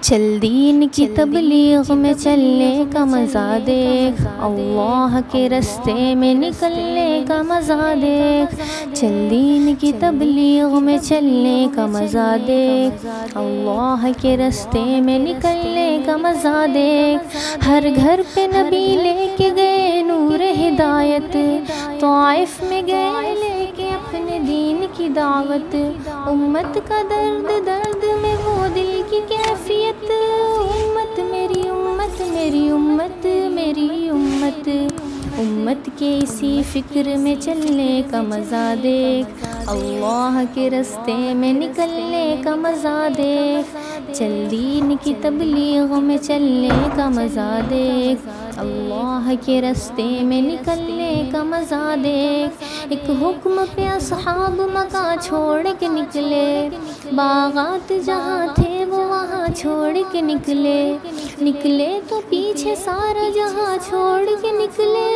چل دین کی تبلیغ میں چلنے کا مزہ دیکھ، اللہ کے رستے میں نکلنے کا مزہ دیکھ۔ چل دین کی تبلیغ میں چلنے کا مزہ دیکھ، اللہ کے رستے میں نکلنے کا مزہ دیکھ۔ ہر گھر پہ نبی لے کے گئے نور ہدایت، طائف میں گئے لے کے اپنے دین کی دعوت۔ امت کا درد درد میں وہ دل کی کیفیت، امت میری امت میری امت میری امت۔ امت کے اسی فکر میں چلنے کا مزہ دیکھ، اللہ کے رستے میں نکلنے کا مزہ دیکھ۔ چل دین کی تبلیغ میں چلنے کا مزہ دیکھ، اللہ کے رستے میں نکلنے کا مزہ دیکھ۔ ایک حکم پہ اصحاب مکہ چھوڑ کے نکلے، باغات جہاں تھے وہ وہاں چھوڑ کے نکلے تو پیچھے سارا جہاں چھوڑ کے نکلے،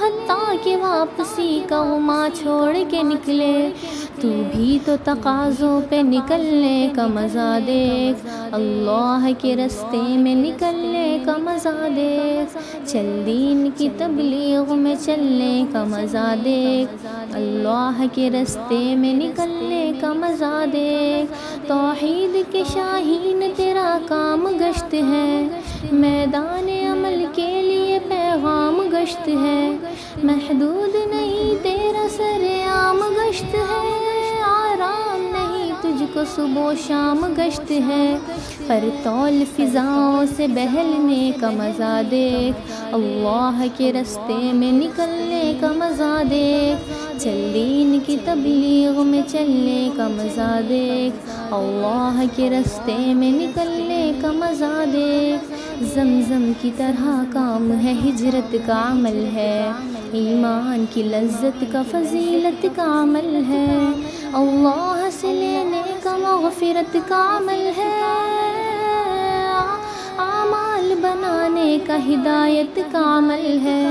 حتیٰ کہ واپسی کا غماں چھوڑ کے نکلے۔ تو بھی تو تقاضوں پہ نکلنے کا مزہ دیکھ، اللہ کے رستے میں نکلنے کا مزہ دیکھ۔ چل دین کی تبلیغ میں چلنے کا مزہ دیکھ، اللہ کے رستے میں نکلنے کا مزہ دیکھ۔ توحید کے شاہین تیرا کام گشت ہے، میدان عمل کے لیے پیغام گشت ہے۔ محدود نہیں تیرا سر عام گشت ہے، آرام نہیں تجھ کو صبح و شام گشت ہے۔ پر طول فضاؤں سے بہلنے کا مزہ دیکھ، اللہ کے رستے میں نکلنے کا مزہ دیکھ۔ چل دین کی تبلیغ میں چلنے کا مزہ دیکھ، اللہ کے رستے میں نکلنے کا مزہ دیکھ۔ زمزم کی طرح کام ہے ہجرت کا عمل ہے، ایمان کی لذت کا فضیلت کا عمل ہے، اللہ سے لینے کا مغفرت کا عمل ہے، اعمال بنانے کا ہدایت کا عمل ہے۔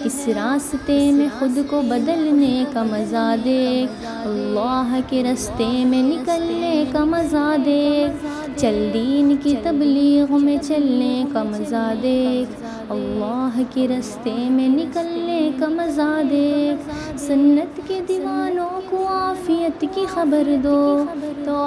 اس راستے میں خود کو بدلنے کا مزہ دیکھ، اللہ کے رستے میں نکلنے کا مزہ دیکھ۔ چل دین کی تبلیغ میں چلنے کا مزہ دیکھ، اللہ کے رستے میں نکلنے کا مزہ دیکھ۔ سنت کے دیوانوں کو عافیت کی خبر دو تو